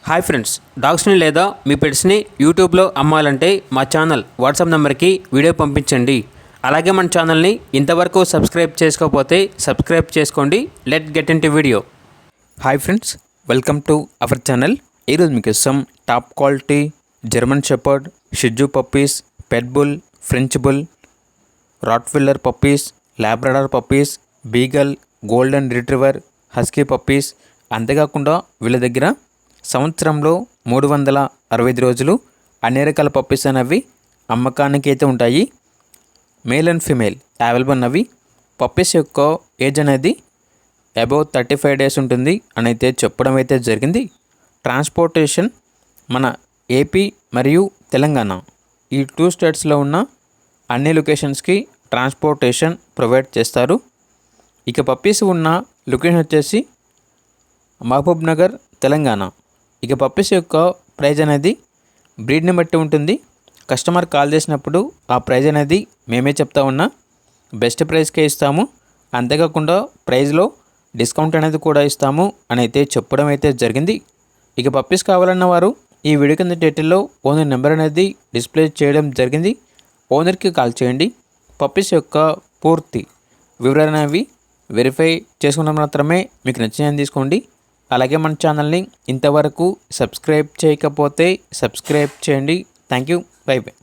Hi friends, డాగ్స్ని లేదా మీ పెట్స్ని యూట్యూబ్లో అమ్మాలంటే మా ఛానల్ వాట్సాప్ నెంబర్కి వీడియో పంపించండి. అలాగే మన ఛానల్ని ఇంతవరకు సబ్స్క్రైబ్ చేసుకోకపోతే సబ్స్క్రైబ్ చేసుకోండి. Let get into video. Hi friends, welcome to our channel. ఈరోజు మీకు top quality German shepherd, shih tzu puppies, pit bull, French bull, Rottweiler puppies, Labrador puppies, beagle, golden retriever, husky puppies, అంతేకాకుండా వీళ్ళ దగ్గర సంవత్సరంలో 365 రోజులు అన్ని రకాల పప్పీస్ అనేవి అమ్మకానికి అయితే ఉంటాయి. మేల్ అండ్ ఫీమేల్ అవైలబుల్ ఉన్నవి. పప్పీస్ యొక్క ఏజ్ అనేది అబౌవ్ 35 డేస్ ఉంటుంది అని అయితే చెప్పడం అయితే జరిగింది. ట్రాన్స్పోర్టేషన్ మన ఏపీ మరియు తెలంగాణ ఈ 2 స్టేట్స్లో ఉన్న అన్ని లొకేషన్స్కి ట్రాన్స్పోర్టేషన్ ప్రొవైడ్ చేస్తారు. ఇక పప్పీస్ ఉన్న లొకేషన్ వచ్చేసి మహబూబ్ నగర్, తెలంగాణ. ఇక పప్పీస్ యొక్క ప్రైజ్ అనేది బ్రీడ్ని బట్టి ఉంటుంది. కస్టమర్ కాల్ చేసినప్పుడు ఆ ప్రైజ్ అనేది మేమే చెప్తా ఉన్నా బెస్ట్ ప్రైస్కే ఇస్తాము. అంతేకాకుండా ప్రైజ్లో డిస్కౌంట్ అనేది కూడా ఇస్తాము అని అయితే చెప్పడం అయితే జరిగింది. ఇక పప్పీస్ కావాలన్న వారు ఈ వీడియో కింద టైటిల్లో ఓనర్ నెంబర్ అనేది డిస్ప్లే చేయడం జరిగింది. ఓనర్కి కాల్ చేయండి. పప్పీస్ యొక్క పూర్తి వివరణ అనేవి వెరిఫై చేసుకున్న మాత్రమే మీకు నచ్చినవి తీసుకోండి. అలాగే మన ఛానల్ని ఇంతవరకు సబ్స్క్రైబ్ చేయకపోతే సబ్స్క్రైబ్ చేయండి. Thank you. By by.